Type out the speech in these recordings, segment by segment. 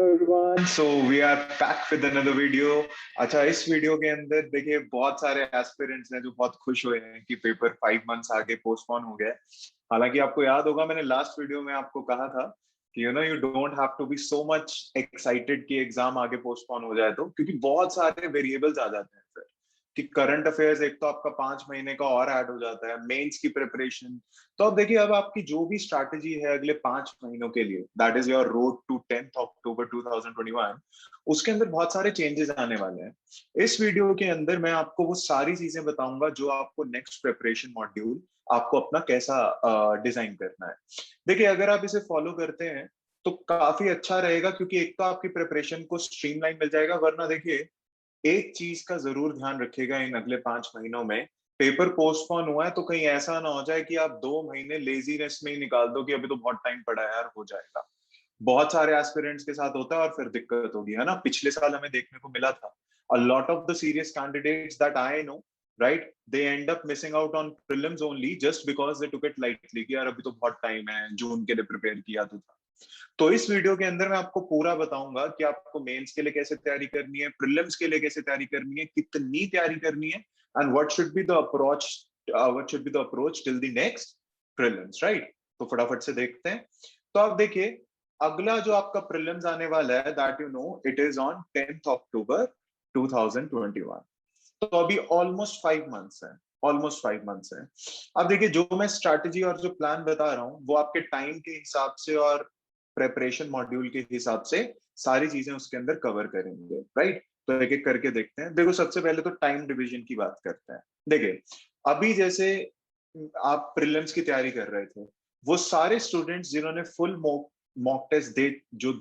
Hello everyone, so we are back with another video. अच्छा, इस video के अंदर देखिए बहुत सारे एस्पिरेंट्स हैं जो बहुत खुश हुए हैं कि पेपर 5 मंथ्स आगे पोस्टपोन हो गया है। हालांकि आपको याद होगा मैंने लास्ट वीडियो में आपको कहा था कि you don't have to be so much excited कि एग्जाम आगे पोस्टपोन हो जाए, तो क्योंकि बहुत सारे वेरिएबल्स आ जाते हैं फिर कि करंट अफेयर्स एक तो आपका 5 महीने का और ऐड हो जाता है, मेंस की प्रिपरेशन। तो अब देखिए, अब आपकी जो भी स्ट्रैटेजी है अगले 5 महीनों के लिए, that is your road to 10 October 2021, उसके अंदर बहुत सारे चेंजेस आने वाले हैं। इस वीडियो के अंदर मैं आपको वो सारी चीजें बताऊंगा जो आपको नेक्स्ट प्रिपरेशन मॉड्यूल आपको अपना कैसा डिजाइन करना है। देखिए, अगर आप इसे फॉलो करते हैं तो काफी अच्छा रहेगा, क्योंकि एक तो आपकी प्रिपरेशन को स्ट्रीमलाइन मिल जाएगा। वरना देखिए, एक चीज का जरूर ध्यान रखिएगा, इन अगले 5 महीनों में पेपर पोस्टपोन हुआ है तो कहीं ऐसा ना हो जाए कि आप 2 महीने लेजीनेस में ही निकाल दो कि अभी तो बहुत टाइम पड़ा है यार, हो जाएगा। बहुत सारे एस्पिरेंट्स के साथ होता है और फिर दिक्कत होगी, है ना। पिछले साल हमें देखने को मिला था, a lot of the serious candidates that I know, right, they and up missing out on prelims only just because they took it lightly कि यार अभी तो बहुत टाइम है, जून के लिए प्रिपेयर किया तो था। तो इस वीडियो के अंदर मैं आपको पूरा बताऊंगा कि आपको मेंस के लिए कैसे तैयारी करनी है, प्रीलिम्स के लिए कैसे तैयारी करनी है, कितनी तैयारी करनी है, and what should be the approach, what should be the approach till the next prelims, right. तो फटाफट से देखते हैं। तो आप देखिए, अगला जो आपका प्रीलिम्स आने वाला है, that it is on 10 October 2021। तो अभी ऑलमोस्ट 5 मंथ्स है, ऑलमोस्ट 5 मंथ्स है। अब देखिए, जो मैं स्ट्रैटेजी और जो प्लान बता रहा हूँ वो आपके टाइम के हिसाब से और प्रेपरेशन मॉड्यूल के हिसाब से सारी चीजें उसके अंदर कवर करेंगे, राइट। तो एक एक करके देखते हैं। देखो, सबसे पहले तो टाइम डिवीजन की बात करते हैं। देखिए, अभी जैसे आप प्रीलिम्स की तैयारी कर रहे थे, वो सारे स्टूडेंट्स जिन्होंने फुल मॉक टेस्ट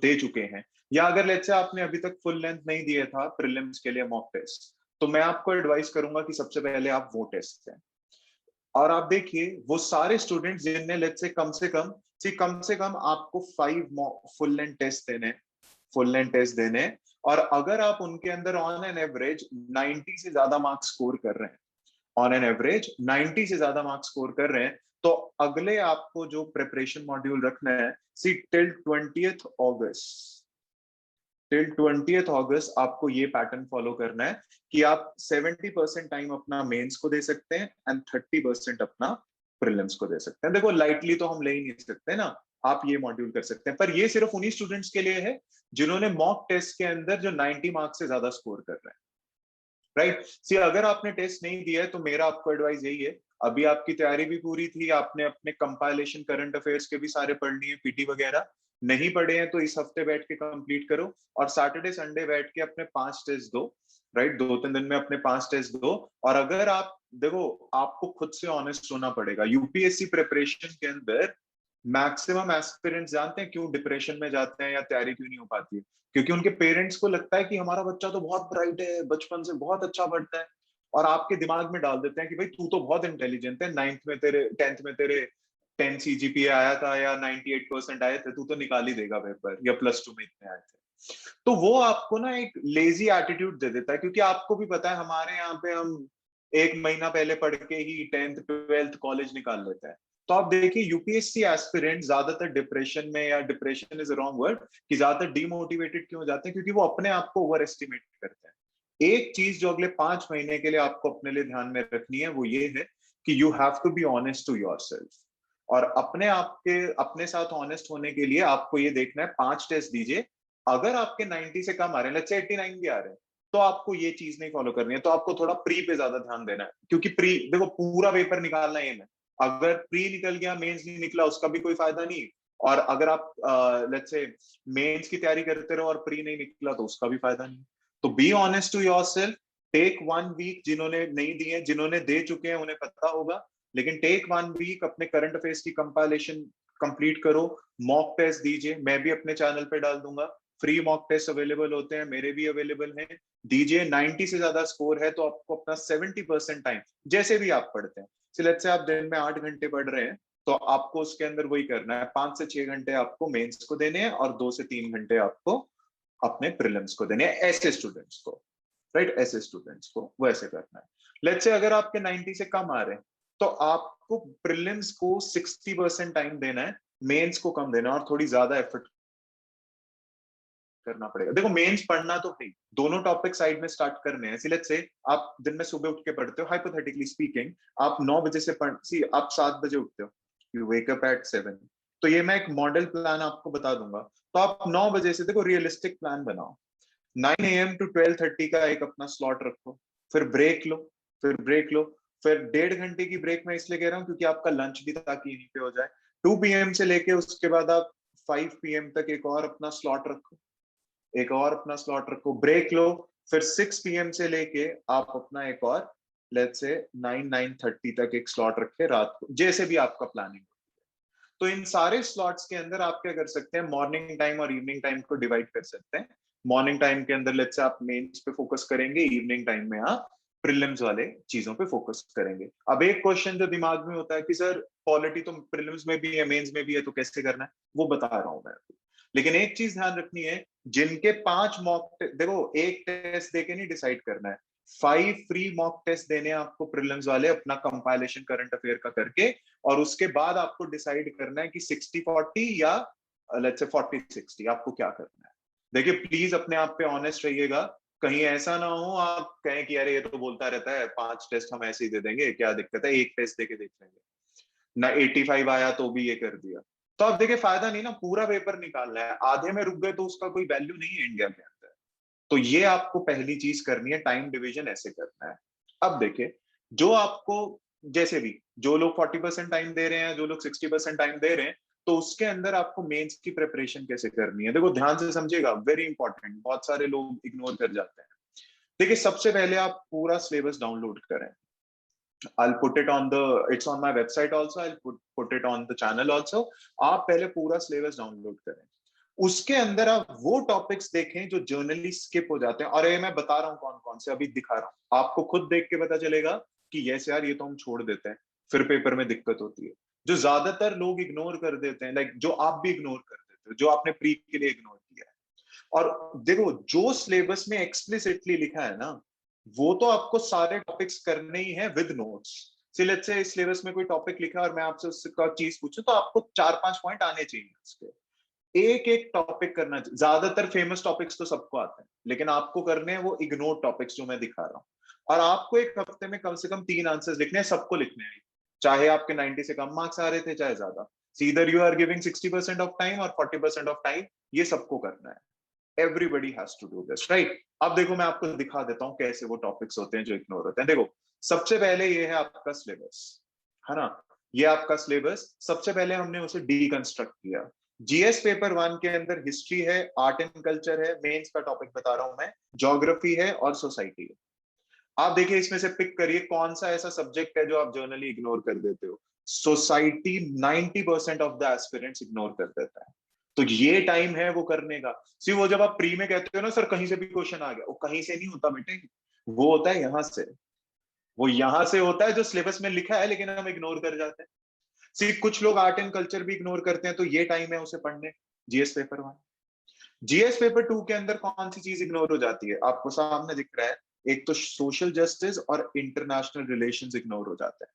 दे चुके हैं, या अगर लेट्स से आपने अभी तक फुल लेंथ नहीं दिया था प्रीलिम्स के लिए मॉक टेस्ट, तो मैं आपको एडवाइस करूंगा कि सबसे पहले आप वो टेस्ट दें। और आप देखिए, वो सारे स्टूडेंट्स जिनने लेट्स से कम आपको 5 फुल लेंथ टेस्ट देने, और अगर आप उनके अंदर ऑन एन एवरेज 90 से ज्यादा मार्क्स स्कोर कर रहे हैं, ऑन एन एवरेज 90 से ज्यादा मार्क्स स्कोर कर रहे हैं, तो अगले आपको जो प्रिपरेशन मॉड्यूल रखना है, सी टिल 20th अगस्त आपको ये पैटर्न फॉलो करना है कि आप 70% टाइम अपना मेंस को दे सकते हैं एंड 30% अपना प्रीलिम्स को दे सकते हैं। देखो, लाइटली तो हम ले ही नहीं सकते ना, आप ये मॉड्यूल कर सकते हैं, पर ये सिर्फ उन्हीं स्टूडेंट्स के लिए है जिन्होंने मॉक टेस्ट के अंदर जो 90 मार्क्स से ज्यादा स्कोर कर रहे हैं, राइट। सी, अगर आपने टेस्ट नहीं दिया है तो मेरा आपको एडवाइस यही है, अभी आपकी तैयारी भी पूरी थी, आपने अपने कंपाइलेशन करंट अफेयर्स के भी सारे पढ़ लिए, पीटी वगैरह नहीं पढ़े हैं तो इस हफ्ते बैठ के कंप्लीट करो, और सैटरडे संडे बैठ के अपने 5 टेस्ट दो, राइट। 2-3 दिन में अपने 5 टेस्ट दो। और अगर आप देखो, आपको खुद से ऑनेस्ट होना पड़ेगा। यूपीएससी प्रिपरेशन के अंदर मैक्सिमम एस्पिरेंट्स जानते हैं क्यों डिप्रेशन में जाते हैं या तैयारी क्यों नहीं हो पाती है? क्योंकि उनके पेरेंट्स को लगता है कि हमारा बच्चा तो बहुत ब्राइट है, बचपन से बहुत अच्छा पढ़ता है, और आपके दिमाग में डाल देते हैं कि भाई तू तो बहुत इंटेलिजेंट है, 10th में तेरे 10 CGPA आया था या 98% आए थे, तू तो निकाल ही देगा पेपर, या +2 में इतने आए थे। तो वो आपको ना एक लेजी एटीट्यूड दे देता है, क्योंकि आपको भी पता है हमारे यहाँ पे हम एक महीना पहले पढ़ के ही 10th 12th कॉलेज निकाल लेते हैं। तो आप देखिए, यूपीएससी एस्पिरेंट ज्यादातर डिप्रेशन में, या डिप्रेशन इज रॉन्ग वर्ड, कि ज्यादातर डिमोटिवेटेड क्यों हो जाते हैं, क्योंकि वो अपने आप को ओवर एस्टिमेट करते हैं। एक चीज जो अगले 5 महीने के लिए आपको अपने लिए ध्यान में रखनी है वो ये है कि you have to be honest to yourself. और अपने साथ ऑनेस्ट होने के लिए आपको ये देखना है, 5 टेस्ट दीजिए, अगर आपके 90 से कम आ रहे हैं, लेट्स से 89 भी आ रहे हैं, तो आपको ये चीज नहीं फॉलो करनी है, तो आपको थोड़ा प्री पे ज्यादा ध्यान देना है, क्योंकि प्री देखो पूरा पेपर निकालना है। अगर प्री निकल गया, मेंस नहीं निकला, उसका भी कोई फायदा नहीं। और अगर आप लेट्स से मेंस की तैयारी करते रहो और प्री नहीं निकला, तो उसका भी फायदा नहीं। तो be honest to yourself, take 1 week, जिन्होंने नहीं दिए, जिन्होंने दे चुके हैं उन्हें पता होगा, लेकिन टेक 1 वीक अपने करंट अफेयर्स की कंपाइलेशन कंप्लीट करो, मॉक टेस्ट दीजिए, मैं भी अपने चैनल पे डाल दूंगा, फ्री मॉक टेस्ट अवेलेबल होते हैं, मेरे भी अवेलेबल हैं, दीजिए। 90 से ज्यादा स्कोर है तो आपको अपना 70% टाइम, जैसे भी आप पढ़ते हैं, लेट्स से आप दिन में 8 घंटे पढ़ रहे हैं, तो आपको उसके अंदर वही करना है, 5 से 6 घंटे आपको मेंस को देने हैं और 2 से 3 घंटे आपको अपने प्रीलिम्स को देने हैं, ऐसे स्टूडेंट्स को, राइट, ऐसे स्टूडेंट्स को वैसे करना है। लेट्स से अगर आपके 90 से कम आ रहे हैं, तो आपको प्रीलिम्स को 60% टाइम देना है, मेंस को कम देना है और थोड़ी ज्यादा एफर्ट करना पड़ेगा। देखो मेंस पढ़ना तो है, दोनों टॉपिक साइड में स्टार्ट करने हैं। लेट्स से आप दिन में सुबह उठ के पढ़ते हो, हाइपोथेटिकली स्पीकिंग, आप 9 बजे से पढ़ सी आप 7 बजे उठते हो, यू वेक अप एट 7, तो ये मैं एक मॉडल प्लान आपको बता दूंगा। तो आप 9 बजे से देखो रियलिस्टिक प्लान बनाओ, 9 AM टू 12:30 का एक अपना स्लॉट रखो, फिर ब्रेक लो, फिर 1.5 घंटे की ब्रेक मैं इसलिए कह रहा हूँ क्योंकि आपका लंच भी ताकि यहीं पे हो जाए। 2 PM से लेके उसके बाद आप 5 PM तक एक और अपना स्लॉट रखो, ब्रेक लो, फिर 6 PM से लेके आप अपना एक और लेट्स से 9-9:30 तक एक स्लॉट रखे रात को, जैसे भी आपका प्लानिंग। तो इन सारे स्लॉट्स के अंदर आप क्या कर सकते हैं, मॉर्निंग टाइम और इवनिंग टाइम को डिवाइड कर सकते हैं। मॉर्निंग टाइम के अंदर लेट्स से आप मेंस पे फोकस करेंगे, इवनिंग टाइम में आप प्रीलिम्स वाले चीजों पे फोकस करेंगे। अब एक क्वेश्चन जो दिमाग में होता है कि सर पॉलिटी तो प्रीलिम्स में भी है मेंस में भी है, तो कैसे करना है, वो बता रहा हूं मैं। लेकिन एक चीज ध्यान रखनी है, जिनके 5 मॉक, देखो एक टेस्ट देके नहीं डिसाइड करना है, 5 फ्री मॉक टेस्ट देने आपको प्रीलिम्स वाले, अपना कंपाइलेशन करंट अफेयर का करके, और उसके बाद आपको डिसाइड करना है कि 60-40 या लेट्स से 40-60 आपको क्या करना है। देखिए प्लीज अपने आप पे ऑनेस्ट रहिएगा, कहीं ऐसा ना हो आप कहें कि अरे ये तो बोलता रहता है 5 टेस्ट हम ऐसे ही दे देंगे, क्या दिक्कत है, एक टेस्ट देके देख लेंगे ना, 85 आया तो भी ये कर दिया। तो अब देखिए फायदा नहीं ना, पूरा पेपर निकालना है, आधे में रुक गए तो उसका कोई वैल्यू नहीं है इंडिया के अंदर। तो ये आपको पहली चीज करनी है, टाइम डिवीजन ऐसे करना है। अब देखिए जो आपको, जैसे भी जो लोग 40% टाइम दे रहे हैं, जो लोग 60% टाइम दे रहे हैं, तो उसके अंदर आपको मेंस की प्रिपरेशन कैसे करनी है, देखो ध्यान से समझिएगा, वेरी इंपॉर्टेंट, बहुत सारे लोग इग्नोर कर जाते हैं। देखिए सबसे पहले आप पूरा सिलेबस डाउनलोड करें। I'll put it on the, it's on my website also, I'll put it on the channel also। आप पहले पूरा सिलेबस डाउनलोड करें, उसके अंदर आप वो टॉपिक्स देखें जो जर्नली स्किप हो जाते हैं, और ये मैं बता रहा हूँ कौन कौन से, अभी दिखा रहा हूँ आपको, खुद देख के पता चलेगा कि यस यार ये तो हम छोड़ देते हैं, फिर पेपर में दिक्कत होती है। जो ज्यादातर लोग इग्नोर कर देते हैं, लाइक जो आप भी इग्नोर कर देते हो, जो आपने प्री के लिए इग्नोर किया है। और देखो जो सिलेबस में एक्सप्लिसिटली लिखा है ना, वो तो आपको सारे टॉपिक्स करने ही है विद नोट्स। लेट्स से इस सिलेबस में कोई टॉपिक लिखा और मैं आपसे उसका चीज पूछूं, तो आपको 4-5 पॉइंट आने चाहिए उसके, एक एक टॉपिक करना चाहिए। ज्यादातर फेमस टॉपिक्स तो सबको आते हैं, लेकिन आपको करने हैं वो इग्नोर टॉपिक्स जो मैं दिखा रहा हूँ। और आपको एक हफ्ते में कम से कम 3 आंसर्स लिखने हैं, सबको लिखने हैं, चाहे आपके 90 से कम मार्क्स आ रहे थे चाहे ज्यादा। Either you are giving 60% of time और 40% ऑफ टाइम, ये सबको करना है। Everybody has to do this, right. अब देखो मैं आपको दिखा देता हूँ कैसे वो टॉपिक्स होते हैं जो इग्नोर होते हैं। देखो सबसे पहले ये है आपका सिलेबस, है ना, ये आपका सिलेबस, सबसे पहले हमने उसे डीकंस्ट्रक्ट किया। जीएस पेपर 1 के अंदर हिस्ट्री है, आर्ट एंड कल्चर है, मेंस का टॉपिक बता रहा हूं मैं, ज्योग्राफी है और सोसाइटी है। आप देखिए इसमें से पिक करिए कौन सा ऐसा सब्जेक्ट है जो आप जर्नली इग्नोर कर देते हो। Society 90% of the aspirants ignore कर देता है। तो ये टाइम है वो करने का। सी वो जब आप प्री में कहते हो ना सर कहीं से भी क्वेश्चन आ गया, वो कहीं से नहीं होता बेटे, वो होता है यहां से, वो यहां से होता है जो सिलेबस में लिखा है, लेकिन हम इग्नोर कर जाते हैं। सी कुछ लोग आर्ट एंड कल्चर भी इग्नोर करते हैं, तो ये टाइम है उसे पढ़ने। जीएस पेपर 1, जीएस पेपर 2 के अंदर कौन सी चीज इग्नोर हो जाती है, आपको सामने दिख रहा है, एक तो सोशल जस्टिस और इंटरनेशनल रिलेशंस इग्नोर हो जाते हैं,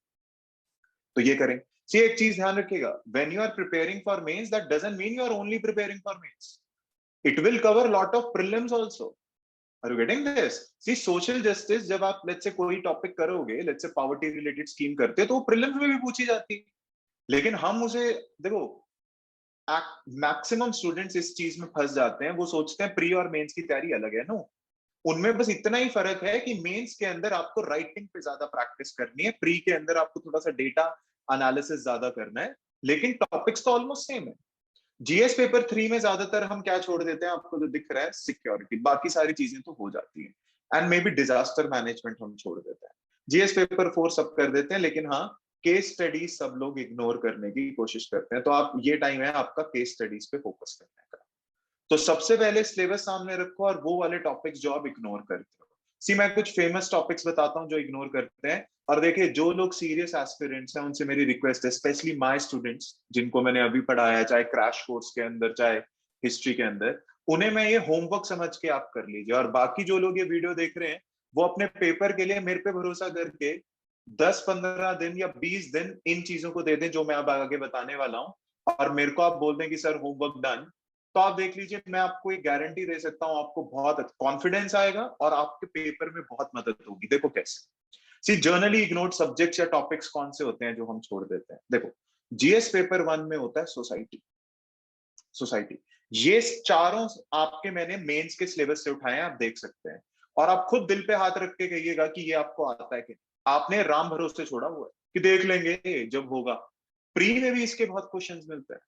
तो ये करें। सी एक चीज ध्यान रखिएगा, when you are preparing for mains that doesn't mean you are only preparing for mains, it will cover lot of prelims also. Are you getting this? See social justice जब आप लेट्स से कोई topic करोगे, let's say poverty related scheme करते हो, तो वो prelims में भी पूछी जाती है, लेकिन हम उसे देखो, मैक्सिमम स्टूडेंट्स इस चीज में फंस जाते हैं, वो सोचते हैं प्री और मेंस की तैयारी अलग है। नो, उनमें बस इतना ही फर्क है कि मेंस के अंदर आपको राइटिंग पे ज्यादा प्रैक्टिस करनी है, प्री के अंदर आपको थोड़ा सा डेटा एनालिसिस ज्यादा करना है, लेकिन टॉपिक्स तो ऑलमोस्ट सेम है। जीएस पेपर 3 में ज्यादातर हम क्या छोड़ देते हैं, आपको जो दिख रहा है सिक्योरिटी, बाकी सारी चीजें तो हो जाती है, and may be disaster management हम छोड़ देते हैं। जीएस पेपर 4 सब कर देते हैं, लेकिन हाँ केस स्टडीज सब लोग इग्नोर करने की कोशिश करते हैं, तो आप ये टाइम है आपका केस स्टडीज पे फोकस करने का। तो सबसे पहले सिलेबस सामने रखो और वो वाले टॉपिक्स जो आप इग्नोर करते हो। सी मैं कुछ फेमस टॉपिक्स बताता हूँ जो इग्नोर करते हैं। और देखिए जो लोग सीरियस एस्पिरेंट्स हैं उनसे मेरी रिक्वेस्ट है, स्पेशली माय स्टूडेंट्स जिनको मैंने अभी पढ़ाया है, चाहे क्रैश कोर्स के अंदर चाहे हिस्ट्री के अंदर, उन्हें मैं ये होमवर्क समझ के आप कर लीजिए। और बाकी जो लोग ये वीडियो देख रहे हैं वो अपने पेपर के लिए मेरे पे भरोसा करके 10-15 दिन या 20 दिन इन चीजों को दे दें जो मैं अब आगे बताने वाला हूँ, और मेरे को आप बोल दें कि सर होमवर्क डन, तो आप देख लीजिए, मैं आपको एक गारंटी दे सकता हूँ, आपको बहुत कॉन्फिडेंस आएगा और आपके पेपर में बहुत मदद होगी। देखो कैसे, सी जर्नली इग्नोर्ड सब्जेक्ट्स या टॉपिक्स कौन से होते हैं जो हम छोड़ देते हैं? देखो, जीएस पेपर 1 में होता है सोसाइटी। सोसाइटी, ये चारों आपके मैंने मेंस के सिलेबस से उठाए हैं, आप देख सकते हैं। और आप खुद दिल पे हाथ रख के कहिएगा कि ये आपको आता है कि आपने राम भरोसे छोड़ा हुआ है कि देख लेंगे जब होगा। प्री में भी इसके बहुत क्वेश्चंस मिलते हैं।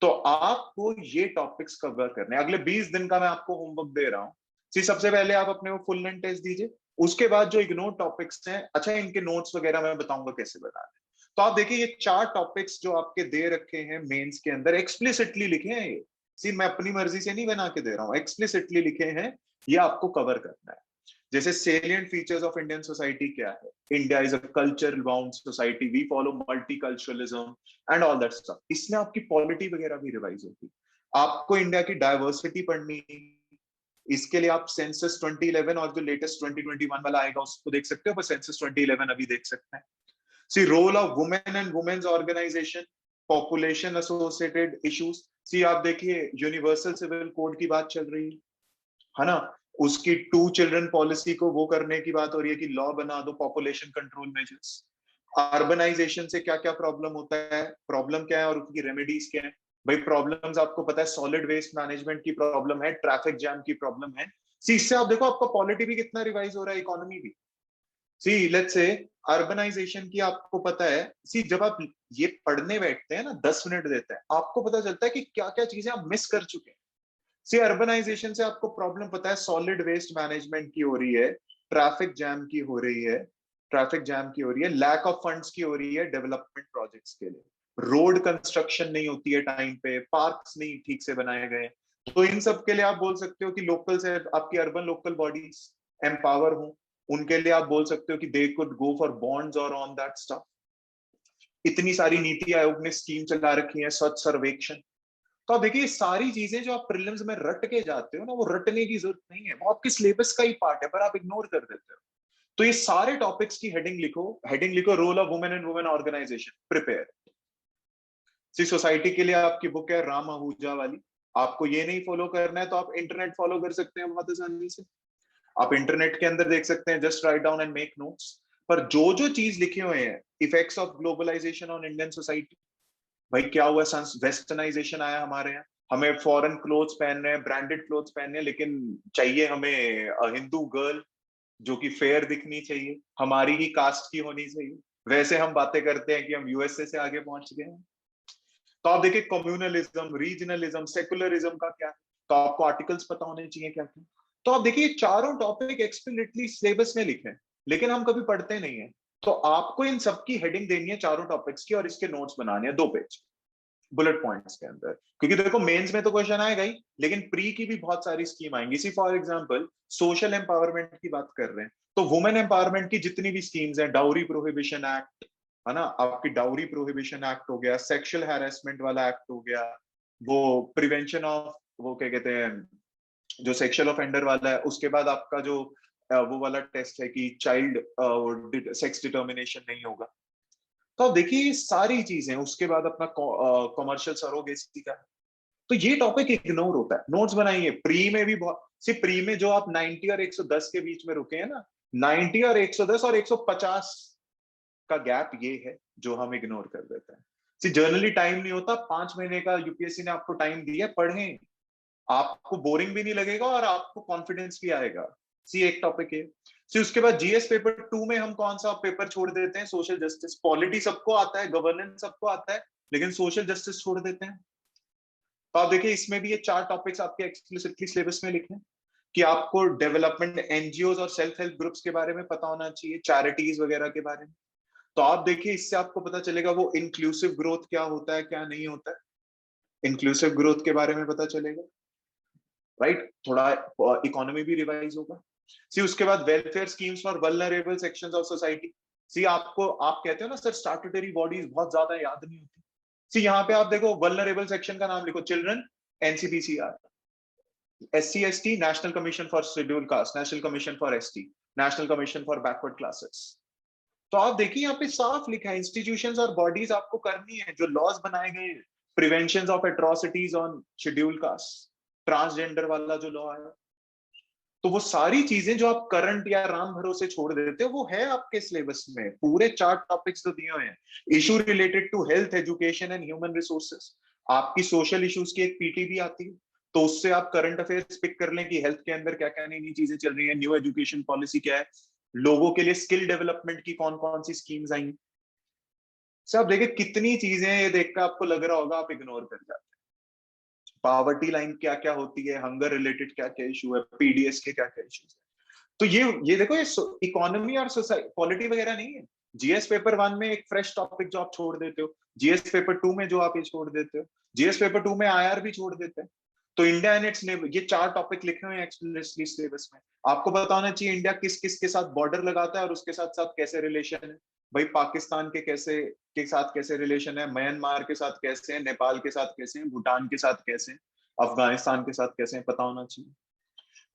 तो आपको ये टॉपिक्स कवर करने हैं। अगले 20 दिन का मैं आपको होमवर्क दे रहा हूँ। सबसे पहले आप अपने वो फुल लेंथ टेस्ट दीजिए। उसके बाद जो इग्नोर टॉपिक्स हैं, अच्छा इनके नोट्स वगैरह मैं बताऊंगा कैसे बनाने। तो आप देखिए, ये 4 टॉपिक्स जो आपके दे रखे हैं मेंस के अंदर, एक्सप्लिसिटली लिखे हैं ये। मैं अपनी मर्जी से नहीं बना के दे रहा हूँ, एक्सप्लिसिटली लिखे हैं। ये आपको कवर करना है। जैसे salient features of Indian society क्या है? India is a culture bound society, we follow multiculturalism and all that stuff. इसमें आपकी पॉलिटी वगैरह भी रिवाइज होगी। आपको इंडिया की डाइवर्सिटी पढ़नी, इसके लिए आप सेंसस 2011 और जो लेटेस्ट 2021 वाला आएगा उसको देख सकते हो, पर सेंसस 2011 अभी देख सकते हैं। See role of women and women's organisation, population associated issues. आप देखिए, यूनिवर्सल सिविल कोड की बात चल रही है ना? उसकी 2 चिल्ड्रन पॉलिसी को वो करने की बात हो रही है कि लॉ बना दो, पॉपुलेशन कंट्रोल मेजर्स। अर्बनाइजेशन से क्या क्या प्रॉब्लम होता है, प्रॉब्लम क्या है और उनकी रेमेडीज क्या है? भाई प्रॉब्लम्स आपको पता है, सॉलिड वेस्ट मैनेजमेंट की प्रॉब्लम है, ट्रैफिक जैम की प्रॉब्लम है। इससे आप देखो आपका पॉलिटी भी कितना रिवाइज हो रहा है, इकोनॉमी भी। लेट्स से अर्बनाइजेशन की आपको पता है, जब आप ये पढ़ने बैठते हैं ना, 10 मिनट देते हैं, आपको पता चलता है कि क्या क्या चीजें आप मिस कर चुके हैं। अर्बनाइजेशन से आपको प्रॉब्लम पता है, सॉलिड वेस्ट मैनेजमेंट की हो रही है, ट्रैफिक जैम की हो रही है, लैक ऑफ फंड्स की हो रही है डेवलपमेंट प्रोजेक्ट्स के लिए, रोड कंस्ट्रक्शन नहीं होती है टाइम पे, पार्क्स नहीं ठीक से बनाए गए। तो इन सब के लिए आप बोल सकते हो कि लोकल से आपकी अर्बन लोकल बॉडीज एम्पावर हो। उनके लिए आप बोल सकते हो कि they could go for bonds और ऑन दैट स्टफ। इतनी सारी नीति आयोग ने स्कीम चला रखी है, स्वच्छ सर्वेक्षण। तो आप देखिए, सारी चीजें जो आप प्रीलिम्स में रट के जाते हो ना, वो रटने की जरूरत नहीं है, वो आपके सिलेबस का ही पार्ट है, पर आप इग्नोर कर देते हो। तो ये सारे टॉपिक्स की हेडिंग लिखो। हेडिंग लिखो, role of women and women organisation, prepare. Society के लिए आपकी बुक है राम आहूजा वाली। आपको ये नहीं फॉलो करना है तो आप इंटरनेट फॉलो कर सकते हैं बहुत आसानी से। आप इंटरनेट के अंदर देख सकते हैं, just write down and make notes. पर जो जो चीज लिखे हुए हैं, effects of globalisation on Indian society, भाई क्या हुआ, वेस्टर्नाइजेशन आया हमारे यहाँ, हमें फॉरेन क्लोथ्स पहनने हैं, ब्रांडेड क्लोथ्स पहनने हैं, लेकिन चाहिए हमें हिंदू गर्ल जो कि फेयर दिखनी चाहिए, हमारी ही कास्ट की होनी चाहिए। वैसे हम बातें करते हैं कि हम यूएसए से आगे पहुंच गए हैं। तो आप देखिए, कम्युनलिज्म, रीजनलिज्म, सेकुलरिज्म का क्या है, तो आपको आर्टिकल्स पता होने चाहिए क्या क्या। तो आप देखिए, चारों टॉपिक एक्सप्लिसिटली सिलेबस में लिखे हैं, लेकिन हम कभी पढ़ते नहीं है। तो आपको इन सबकी हेडिंग देनी है चारों टॉपिक्स की, और इसके नोट्स बनाने हैं 2 पेज बुलेट पॉइंट्स के अंदर। क्योंकि देखो, मेंस में तो क्वेश्चन आएगा ही, लेकिन प्री की भी बहुत सारी स्कीम आएंगी। इसी फॉर एग्जांपल सोशल एम्पावरमेंट की बात कर रहे हैं, तो वुमेन एम्पावरमेंट की जितनी भी स्कीम्स हैं, डाउरी प्रोहिबिशन एक्ट है ना, आपकी डाउरी प्रोहिबिशन एक्ट हो गया, सेक्सुअल हैरेसमेंट वाला एक्ट हो गया, वो प्रिवेंशन ऑफ, वो क्या कहते हैं, जो सेक्सुअल ऑफेंडर वाला है। उसके बाद आपका जो वो वाला टेस्ट है कि चाइल्ड सेक्स डिटर्मिनेशन नहीं होगा। तो आप देखिए, ये सारी चीजें, उसके बाद अपना कॉमर्शियल सरोगेसी का। तो ये टॉपिक इग्नोर होता है। नोट्स बनाइए, प्री में भी बहुत, सिर्फ प्री में जो आप 90 और 110 के बीच में रुके हैं ना, 90 और 110 और 150 का गैप ये है जो हम इग्नोर कर देते हैं। जर्नली टाइम नहीं होता, 5 महीने का यूपीएससी ने आपको टाइम दिया, पढ़ें, आपको बोरिंग भी नहीं लगेगा और आपको कॉन्फिडेंस भी आएगा। एक टॉपिक है। उसके बाद जीएस पेपर 2 में हम कौन सा पेपर छोड़ देते हैं? Social justice. पॉलिटी सबको आता है, गवर्नेंस सबको आता है, लेकिन सोशल जस्टिस छोड़ देते हैं। तो आप देखिए, इसमें भी ये 4 टॉपिक्स आपके एक्सप्लिसिटली सिलेबस में लिखे हैं कि आपको डेवलपमेंट एनजीओ और सेल्फ हेल्प ग्रुप्स के बारे में पता होना चाहिए, चैरिटीज वगैरह के बारे में। तो आप देखिए, इससे आपको पता चलेगा वो इंक्लूसिव ग्रोथ क्या होता है, क्या नहीं होता है। इंक्लूसिव ग्रोथ के बारे में पता चलेगा, राइट? थोड़ा इकोनॉमी भी रिवाइज होगा। उसके बाद welfare schemes for vulnerable sections of society. आपको, आप कहते हो ना सर स्टैट्यूटरी बॉडीज बहुत ज्यादा याद नहीं होती। यहाँ पे आप देखो, वल्नरेबल सेक्शन का नाम लिखो, children, NCPCR, SC ST, national commission for schedule caste, national commission for ST, national commission for backward classes. तो आप देखिए, यहाँ पे साफ लिखा है, इंस्टीट्यूशंस और बॉडीज आपको करनी है, जो लॉज बनाए गए हैं prevention of atrocities on schedule caste, transgender वाला जो लॉ है, तो वो सारी चीजें जो आप करंट या राम भरोसे छोड़ देते हो वो है आपके सिलेबस में, पूरे 4 टॉपिक्स तो दिए हुए हैं। Issue related to health, education and human resources, आपकी सोशल इश्यूज की एक पीटी भी आती है, तो उससे आप करंट अफेयर्स पिक कर लें कि हेल्थ के अंदर क्या क्या नई नई चीजें चल रही है, न्यू एजुकेशन पॉलिसी क्या है, लोगों के लिए स्किल डेवलपमेंट की कौन कौन सी स्कीम्स आई। सब देखिए कितनी चीजें, ये देखकर आपको लग रहा होगा आप इग्नोर कर जाते हैं। पावर्टी लाइन क्या क्या होती है, हंगर रिलेटेड क्या क्या इशू है, पीडीएस के क्या क्या इश्यूज है। तो ये देखो, ये इकोनॉमी और सोसाइटी पॉलिटी वगैरह नहीं है। जीएस पेपर 1 में एक फ्रेश टॉपिक जो आप छोड़ देते हो, जीएस पेपर 2 में जो आप ये छोड़ देते हो, जीएस पेपर 2 में आईआर भी छोड़ देते हैं। तो इंडिया एंड इट्स नेबर, ये 4 टॉपिक लिखे हुए हैं एक्सप्लिसिटली सिलेबस में। आपको पता होना चाहिए इंडिया किस किस के साथ बॉर्डर लगाता है और उसके साथ साथ कैसे रिलेशन है। भाई पाकिस्तान के साथ कैसे रिलेशन है, म्यांमार के साथ कैसे है, नेपाल के साथ कैसे है, भूटान के साथ कैसे है, अफगानिस्तान के साथ कैसे है, पता होना चाहिए,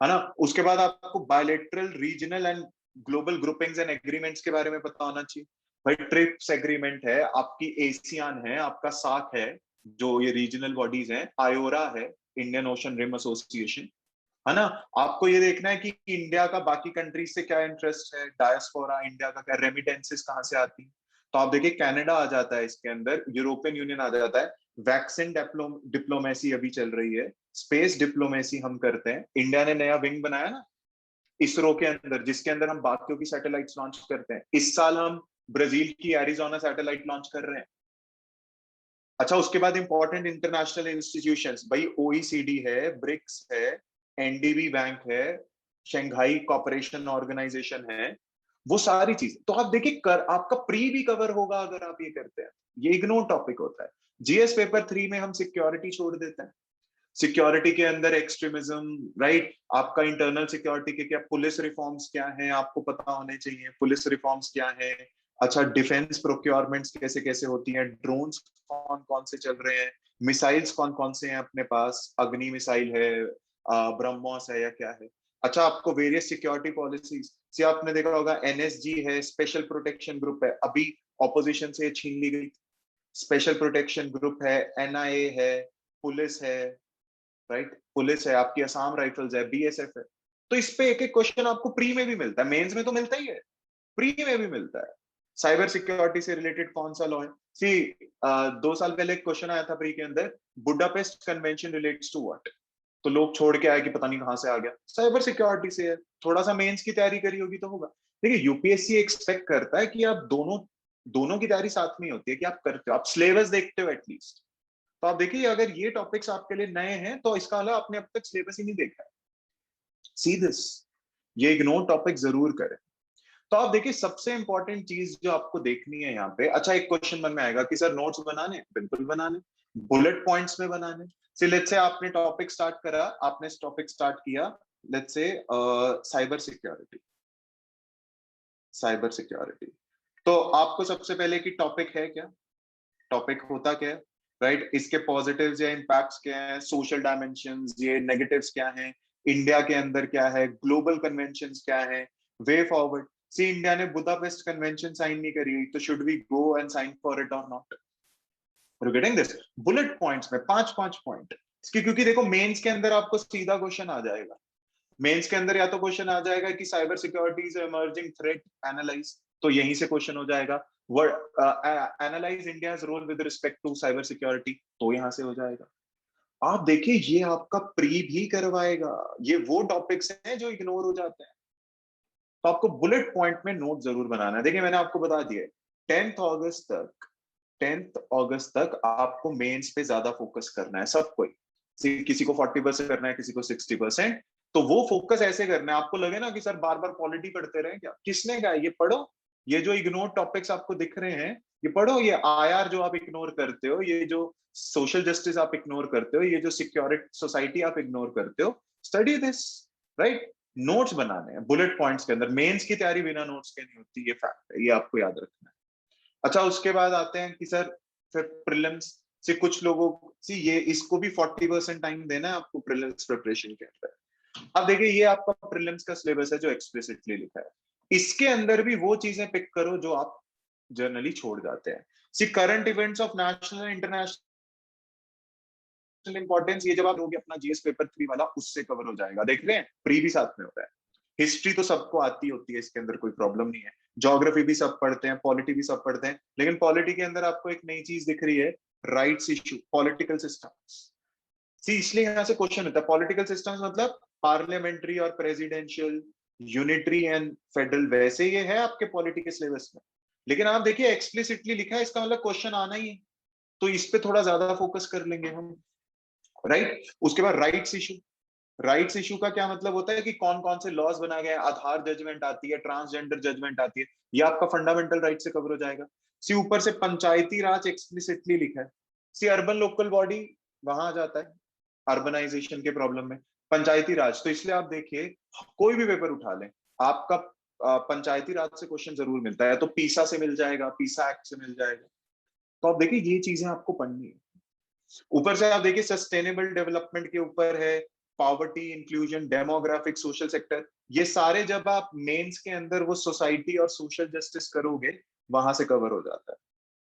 है ना। उसके बाद आपको bilateral, regional and global groupings and agreements के बारे में पता होना चाहिए। भाई ट्रिप्स एग्रीमेंट है, आपकी एशियान है, आपका सार्क है, जो ये रीजनल बॉडीज हैं, आयोरा है, इंडियन ओशन रिम एसोसिएशन, है ना। आपको ये देखना है कि इंडिया का बाकी कंट्रीज से क्या इंटरेस्ट है, डायस्पोरा इंडिया का क्या, रेमिटेंसेस कहाँ से आती है। तो आप देखिए कनाडा आ जाता है इसके अंदर, यूरोपियन यूनियन आ जाता है, वैक्सीन डिप्लोमेसी अभी चल रही है, स्पेस डिप्लोमेसी हम करते हैं, इंडिया ने नया विंग बनाया ना इसरो के अंदर, जिसके अंदर हम बाकियों की सैटेलाइट लॉन्च करते हैं। इस साल हम ब्राजील की एरिजोना सैटेलाइट लॉन्च कर रहे हैं। अच्छा, उसके बाद इंपॉर्टेंट इंटरनेशनल इंस्टीट्यूशंस, भाई ओईसीडी है, ब्रिक्स है, एनडीबी बैंक है, शंघाई कॉपरेशन ऑर्गेनाइजेशन है, वो सारी चीजें तो आप देखिए आपका प्री भी कवर होगा अगर आप ये करते हैं। ये इग्नोर टॉपिक होता है। जीएस पेपर 3 में हम सिक्योरिटी छोड़ देते हैं। सिक्योरिटी के अंदर एक्सट्रीमिज्म, राइट, आपका इंटरनल सिक्योरिटी के क्या, पुलिस रिफॉर्म्स क्या है आपको पता होने चाहिए, पुलिस रिफॉर्म्स क्या है। अच्छा, डिफेंस प्रोक्योरमेंट्स कैसे कैसे होती हैं, ड्रोन्स कौन कौन से चल रहे हैं, मिसाइल्स कौन कौन से हैं अपने पास, अग्नि मिसाइल है, ब्रह्मोस है या क्या है। अच्छा, आपको वेरियस सिक्योरिटी पॉलिसीज से आपने देखा होगा, एनएसजी है, स्पेशल प्रोटेक्शन ग्रुप है, अभी ऑपोजिशन से छीन ली गई, स्पेशल प्रोटेक्शन ग्रुप है, एनआईए है, पुलिस है, राइट, पुलिस है, आपकी असम राइफल्स है, बीएसएफ है। तो इस पे एक एक क्वेश्चन आपको प्री में भी मिलता है, मेंस में तो मिलता ही है, प्री में भी मिलता है। साइबर सिक्योरिटी से रिलेटेड कौन सा लॉ है, सी 2 साल पहले एक क्वेश्चन आया था प्री के अंदर, Budapest convention relates to what. तो लोग छोड़ के आए कि पता नहीं कहां से आ गया, साइबर सिक्योरिटी से है। थोड़ा सा मेंस की तैयारी करी होगी तो होगा। देखिए यूपीएससी एक्सपेक्ट करता है कि आप दोनों दोनों की तैयारी साथ में होती है, कि आप करते हो, आप सिलेबस देखते हो एटलीस्ट। तो आप देखिए अगर ये टॉपिक्स आपके लिए नए हैं तो इसका मतलब आपने अब तक सिलेबस ही नहीं देखा है। सी दिस, ये इग्नोर टॉपिक जरूर करें। तो आप देखिए सबसे इंपॉर्टेंट चीज जो आपको देखनी है यहाँ पे, अच्छा एक क्वेश्चन मन में आएगा कि सर नोट्स बनाने, बिल्कुल बनाने, बुलेट पॉइंट्स में बनाने। से लेट्स से आपने टॉपिक स्टार्ट करा, आपने टॉपिक स्टार्ट किया, let's say cyber security, cyber security. तो आपको सबसे पहले की टॉपिक है क्या, टॉपिक होता क्या है, राइट, इसके पॉजिटिव्स या इम्पैक्ट्स क्या है, सोशल डायमेंशंस, ये नेगेटिव्स क्या हैं, इंडिया के अंदर क्या है, ग्लोबल कन्वेंशंस क्या है, वे फॉरवर्ड। सी इंडिया ने बुदापेस्ट कन्वेंशन साइन नहीं करी, तो should we go and sign for it और not. You getting this, bullet points में 5-5 पॉइंट। क्योंकि देखो मेंस के अंदर आपको सीधा क्वेश्चन आ जाएगा, मेंस के अंदर या तो क्वेश्चन आ जाएगा कि cyber security is emerging threat, analyse, तो यहीं से क्वेश्चन हो जाएगा। Word analyse India's role with respect to cyber security, तो यहां से हो जाएगा। आप देखिए ये आपका प्री भी करवाएगा, ये वो टॉपिक्स हैं जो इग्नोर हो जाते हैं। तो आपको बुलेट पॉइंट में नोट जरूर बनाना है। देखिए मैंने आपको बता दिया, 10th अगस्त तक आपको मेंस पे ज्यादा फोकस करना है, सब कोई, किसी को 40% करना है, किसी को 60%। तो वो फोकस ऐसे करना है, आपको लगे ना कि सर बार बार पॉलिटी पढ़ते रहे क्या, किसने कहा, ये पढ़ो, ये जो इग्नोर टॉपिक्स आपको दिख रहे हैं ये पढ़ो, ये आईआर जो आप इग्नोर करते हो, ये जो सोशल जस्टिस आप इग्नोर करते हो, ये जो सिक्योरिटी सोसाइटी आप इग्नोर करते हो, स्टडी दिस, राइट। नोट्स बनाने हैं बुलेट पॉइंट्स के अंदर, मेंस की तैयारी बिना नोट्स के नहीं होती, ये फैक्ट है, ये आपको याद रखना है। अच्छा, उसके बाद आते हैं कि सर फिर प्रीलिम्स से कुछ लोगों से, ये इसको भी 40% टाइम देना है आपको प्रीलिम्स प्रिपरेशन के अंदर। अब देखिए ये आपका प्रीलिम्स का सिलेबस है जो एक्सप्लिसिटली लिखा है, इसके अंदर भी वो चीजें पिक करो जो आप जनरली छोड़ जाते हैं। See current events of national and international importance ये जब आप लोगे अपना जीएस पेपर 3 वाला, उससे कवर हो जाएगा। देख रहे हैं, प्री भी साथ में होता है। हिस्ट्री तो सबको आती होती है, इसके अंदर कोई प्रॉब्लम नहीं है। ज्योग्राफी भी सब पढ़ते हैं, पॉलिटी भी सब पढ़ते हैं, लेकिन पॉलिटी के अंदर आपको एक नई चीज दिख रही है, राइट्स इश्यू, पॉलिटिकल सिस्टम्स। सी इसलिए यहां से क्वेश्चन होता है, पॉलिटिकल सिस्टम्स मतलब पार्लियामेंट्री और प्रेसिडेंशियल, यूनिटरी एंड फेडरल, वैसे ये है आपके पॉलिटी के सिलेबस में। लेकिन आप देखिए एक्सप्लिसिटली लिखा है, इसका मतलब क्वेश्चन आना ही है, तो इस पे थोड़ा ज्यादा फोकस कर लेंगे हम, राइट। उसके बाद राइट्स इशू। राइट्स इशू का क्या मतलब होता है कि कौन कौन से लॉज बना गए, आधार जजमेंट आती है, ट्रांसजेंडर जजमेंट आती है, ये आपका फंडामेंटल राइट से कवर हो जाएगा। सी ऊपर से पंचायती राज एक्सप्लिसिटली लिखा है। सी अर्बन लोकल बॉडी वहां आ जाता है, अर्बनाइजेशन के प्रॉब्लम में पंचायती राज। तो इसलिए आप देखिए कोई भी पेपर उठा लें, आपका पंचायती राज से क्वेश्चन जरूर मिलता है, तो पीसा से मिल जाएगा, पीसा एक्ट से मिल जाएगा। तो आप देखिए ये चीजें आपको पढ़नी है। ऊपर से आप देखिए सस्टेनेबल डेवलपमेंट के ऊपर है, poverty, inclusion, demographic, social sector, ये सारे जब आप मेंस के अंदर वो सोसाइटी और सोशल जस्टिस करोगे, वहां से कवर हो जाता है।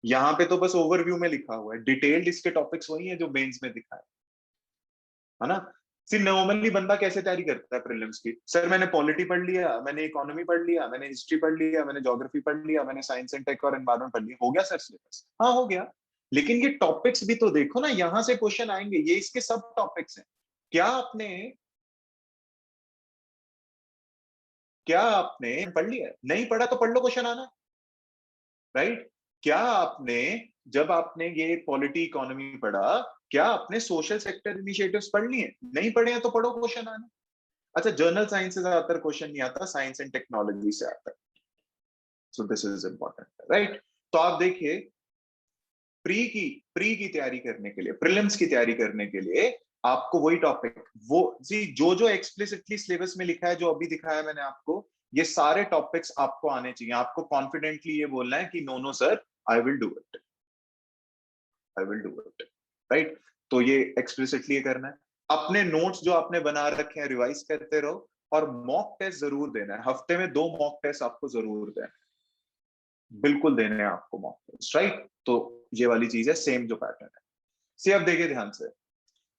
यहाँ पे तो बस ओवरव्यू में लिखा हुआ है, डिटेल्ड इसके टॉपिक्स वही है जो मेंस में दिखा है ना। सिर्फ नॉर्मली बंदा कैसे तैयारी करता है प्रीलिम्स की, सर मैंने पॉलिटी पढ़ लिया, मैंने इकोनॉमी पढ़ लिया, मैंने हिस्ट्री पढ़ लिया, मैंने ज्योग्राफी पढ़ लिया, मैंने साइंस एंड टेक और एनवायरमेंट पढ़ लिया, हो गया सर सिलेबस? हाँ हो गया, लेकिन ये टॉपिक्स भी तो देखो ना, यहां से क्वेश्चन आएंगे, ये इसके सब टॉपिक्स हैं। क्या आपने क्या आपने पढ़ लिया? नहीं पढ़ा तो पढ़ लो, क्वेश्चन आना, राइट। क्या आपने, जब आपने ये पॉलिटी इकोनॉमी पढ़ा, क्या आपने सोशल सेक्टर इनिशिएटिव्स पढ़ लिए? नहीं पढ़े हैं तो पढ़ो, क्वेश्चन आना। अच्छा, जर्नल साइंस से ज्यादातर क्वेश्चन नहीं आता, साइंस एंड टेक्नोलॉजी से आता है, so this is important, right. तो आप देखिए प्री की तैयारी करने के लिए, प्रीलिम्स की तैयारी करने के लिए आपको वही टॉपिक, वो जी जो जो एक्सप्लिसिटली सिलेबस में लिखा है, जो अभी दिखाया मैंने आपको, ये सारे टॉपिक्स आपको आने चाहिए। आपको कॉन्फिडेंटली ये बोलना है कि no no sir, I will do it, I will do it, right. तो ये एक्सप्लिसिटली ये करना है। अपने नोट्स जो आपने बना रखे हैं रिवाइज करते रहो, और मॉक टेस्ट जरूर देना है, हफ्ते में 2 मॉक टेस्ट आपको जरूर देना है, बिल्कुल देने हैं आपको मॉक टेस्ट, राइट। तो ये वाली चीज है, सेम जो पैटर्न है। सी अब देखिए ध्यान से,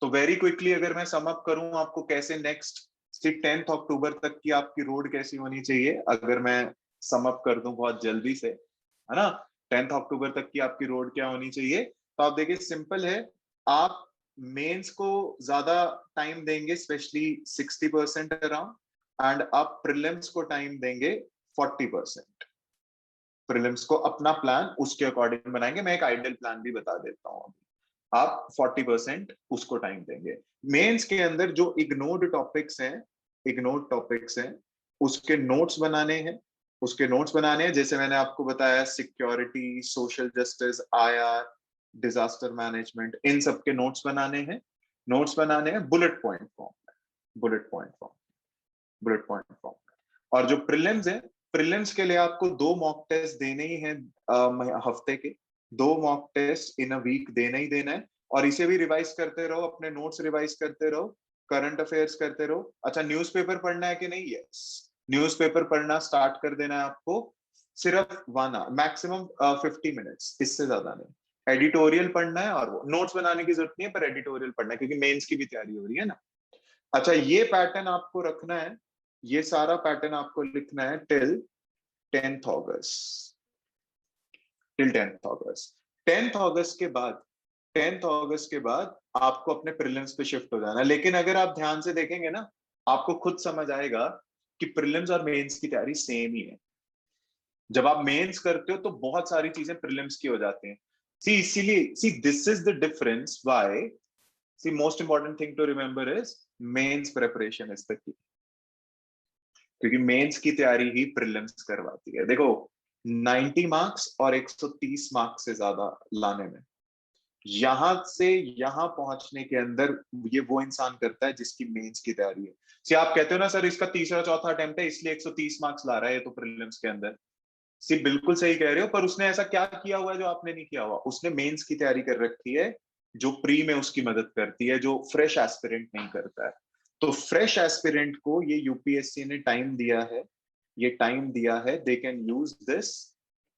तो वेरी क्विकली अगर मैं सम अप करूं आपको कैसे नेक्स्ट 10 अक्टूबर तक की आपकी रोड कैसी होनी चाहिए, अगर मैं सम अप कर दूं बहुत जल्दी से, है ना, 10 अक्टूबर तक की आपकी रोड क्या होनी चाहिए, तो आप देखिए सिंपल है। आप मेंस को ज्यादा टाइम देंगे, स्पेशली 60% अराउंड, एंड आप प्रीलिम्स को टाइम देंगे 40%। प्रीलिम्स को अपना प्लान उसके अकॉर्डिंग बनाएंगे, मैं एक आइडियल प्लान भी बता देता हूँ। आप 40% उसको टाइम देंगे। मेंस के अंदर जो इग्नोर्ड टॉपिक्स हैं, उसके नोट्स बनाने हैं, जैसे मैंने आपको बताया, security, social justice, IR, disaster management, इन सब के नोट्स बनाने हैं बुलेट पॉइंट फॉर्म में, बुलेट पॉइंट फॉर्म में। और जो प्रीलिम्स है, प्रीलिम्स के लिए आपको 2 मॉक टेस्ट देने ही हैं, हफ्ते के 2 mock test in a week देना ही देना है। और इसे भी रिवाइज करते रहो, अपने नोट्स रिवाइज करते रहो, करंट अफेयर्स करते रहो। अच्छा, न्यूज़पेपर पढ़ना है कि नहीं? यस, न्यूज़पेपर पढ़ना स्टार्ट कर देना है आपको, सिर्फ 1 आवर, मैक्सिमम 50 मिनट्स, इससे ज्यादा नहीं। एडिटोरियल पढ़ना है, और वो नोट्स बनाने की जरूरत नहीं है, पर एडिटोरियल पढ़ना है, क्योंकि मेंस की भी तैयारी हो रही है ना। अच्छा, ये पैटर्न आपको रखना है, ये सारा पैटर्न आपको लिखना है टिल 10th अगस्त, टिल 10th अगस्त। 10th अगस्त के बाद, 10th अगस्त के बाद आपको अपने प्रीलिम्स पे शिफ्ट हो जाना है। लेकिन अगर आप ध्यान से देखेंगे ना, आपको खुद समझ आएगा कि प्रीलिम्स और मेंस की तैयारी सेम ही है। जब आप मेंस करते हो तो बहुत सारी चीजें प्रीलिम्स की हो जाती हैं। सी इसीलिए, see this is the difference why, see most important thing to remember is mains preparation is the key, क्योंकि मेंस की तैयारी ही प्रीलिम्स करवाती है। देखो 90 मार्क्स और 130 मार्क्स से ज्यादा लाने में, यहां से यहां पहुंचने के अंदर, ये वो इंसान करता है जिसकी मेंस की तैयारी है। सी आप कहते हो ना सर इसका तीसरा चौथा अटेम्प्ट है इसलिए 130 मार्क्स ला रहा है ये तो प्रीलिम्स के अंदर, सी बिल्कुल सही कह रहे हो, पर उसने ऐसा क्या किया हुआ है जो आपने नहीं किया हुआ? उसने मेंस की तैयारी कर रखी है, जो प्री में उसकी मदद करती है, जो फ्रेश एस्पिरेंट नहीं करता है। तो फ्रेश एस्पिरेंट को ये यूपीएससी ने टाइम दिया है, ये टाइम दिया है, they can use this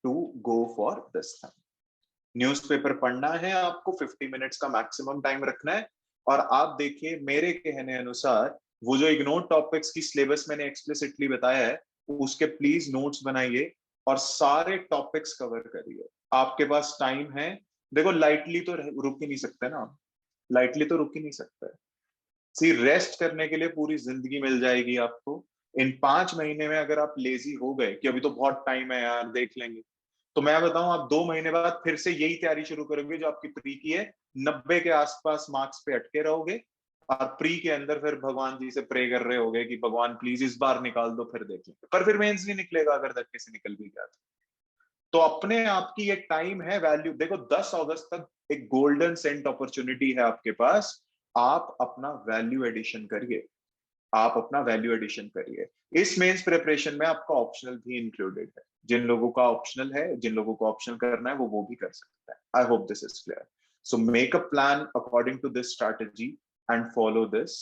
to go for this. Newspaper पढ़ना है आपको, 50 मिनट्स का मैक्सिमम टाइम रखना है, और आप देखिए मेरे कहने अनुसार वो जो इग्नोर टॉपिक्स की सिलेबस मैंने एक्सप्लिसिटली बताया है, उसके प्लीज नोट्स बनाइए और सारे टॉपिक्स कवर करिए। आपके पास टाइम है, देखो लाइटली तो रुक ही नहीं सकते ना, लाइटली तो रुक ही नहीं सकते। सी रेस्ट करने के लिए पूरी जिंदगी मिल जाएगी आपको। इन 5 महीने में अगर आप लेजी हो गए कि अभी तो बहुत टाइम है यार देख लेंगे, तो मैं बताऊं आप 2 महीने बाद फिर से यही तैयारी शुरू करोगे जो आपकी प्री की है, 90 के आसपास मार्क्स पे अटके रहोगे और प्री के अंदर फिर भगवान जी से प्रे कर रहे होगे कि भगवान प्लीज इस बार निकाल दो, फिर देख लेंगे। पर फिर मेंस नहीं निकलेगा अगर धक्के से निकल भी गया तो अपने आप की एक टाइम है वैल्यू। देखो 10 अगस्त तक एक गोल्डन सेंट अपॉर्चुनिटी है आपके पास, आप अपना वैल्यू एडिशन करिए, आप अपना वैल्यू एडिशन करिए। इस मेंस प्रिपरेशन में आपका ऑप्शनल भी इंक्लूडेड है, जिन लोगों का ऑप्शनल है, जिन लोगों को ऑप्शनल करना है वो भी कर सकते हैं। I hope this is clear. So make a plan according to this strategy and follow this,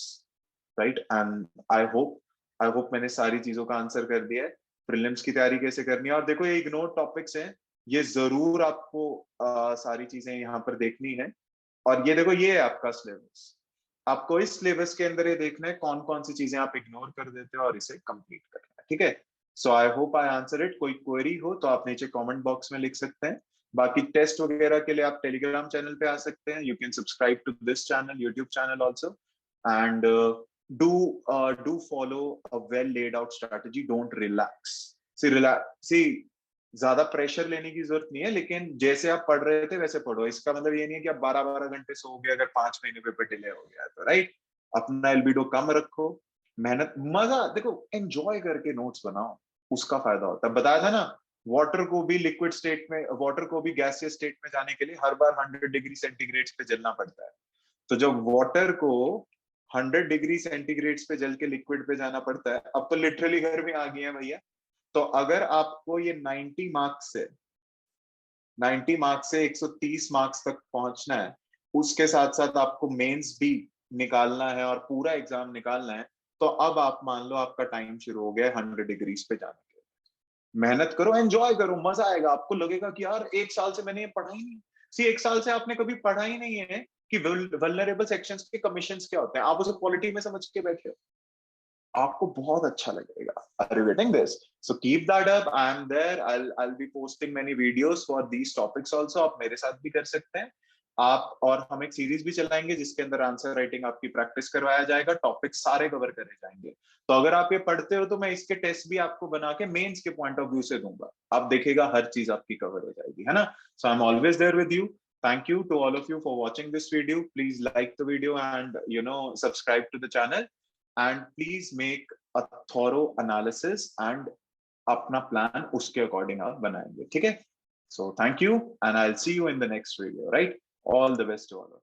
right. And I hope मैंने सारी चीजों का आंसर कर दिया है। प्रीलिम्स की तैयारी कैसे करनी है, और देखो ये इग्नोर टॉपिक्स हैं, ये जरूर आपको सारी चीजें यहाँ पर देखनी है। और ये देखो ये है आपका सिलेबस, आपको इस सिलेबस के अंदर ये देखना है कौन कौन सी चीजें आप इग्नोर कर देते हो और इसे कंप्लीट करना है, ठीक है। So I hope I answer it. कोई क्वेरी हो तो आप नीचे कमेंट बॉक्स में लिख सकते हैं। बाकी टेस्ट वगैरह के लिए आप टेलीग्राम चैनल पे आ सकते हैं, you can subscribe to this channel, YouTube channel also, and do follow a well laid out strategy, don't relax। see ज्यादा प्रेशर लेने की जरूरत नहीं है, लेकिन जैसे आप पढ़ रहे थे वैसे पढ़ो। इसका मतलब ये नहीं है कि आप 12-12 घंटे सोओगे अगर 5 महीने पेपर डिले हो गया तो, राइट। अपना एल्बिडो कम रखो, मेहनत मजा देखो, एंजॉय करके नोट्स बनाओ, उसका फायदा होता है। बताया था ना, वाटर को भी लिक्विड स्टेट में, वाटर को भी गैसियस स्टेट में जाने के लिए हर बार 100 डिग्री सेंटीग्रेड पे जलना पड़ता है। तो जब वाटर को 100 डिग्री सेंटीग्रेड पे जल के लिक्विड पे जाना पड़ता है, अब तो लिटरली घर में आ गए हैं भैया। तो अगर आपको ये 90 मार्क्स से 130 मार्क्स तक पहुंचना है, उसके साथ साथ आपको मेंस भी निकालना है और पूरा एग्जाम निकालना है, तो अब आप मान लो आपका टाइम शुरू हो गया है 100 डिग्रीज पे जाने के लिए। मेहनत करो, एंजॉय करो, मजा आएगा। आपको लगेगा कि यार 1 साल से मैंने ये पढ़ा ही नहीं। सी 1 साल से आपने कभी पढ़ा ही नहीं है कि वल्नरेबल सेक्शंस के कमीशंस क्या होते हैं, आप उसे पॉलिटी में समझ के बैठे हो, आपको बहुत अच्छा लगेगा। Are you getting this? So keep that up. I am there. I'll be posting many videos for these topics also. आप मेरे साथ भी कर सकते हैं आप, और हम एक सीरीज भी चलाएंगे जिसके अंदर आंसर राइटिंग आपकी प्रैक्टिस करवाया जाएगा, टॉपिक सारे कवर करे जाएंगे। तो अगर आप ये पढ़ते हो तो मैं इसके टेस्ट भी आपको बना के मेंस के पॉइंट ऑफ व्यू से दूंगा, आप देखिएगा हर चीज आपकी कवर हो जाएगी, है ना। So I am always there with you. Thank you to all of you for watching this video. Please like the video and subscribe to the channel, and please make a thorough analysis and अपना plan उसके according आप बनाएंगे, ठीक है। So thank you and I will see you in the next video, right. All the best to all.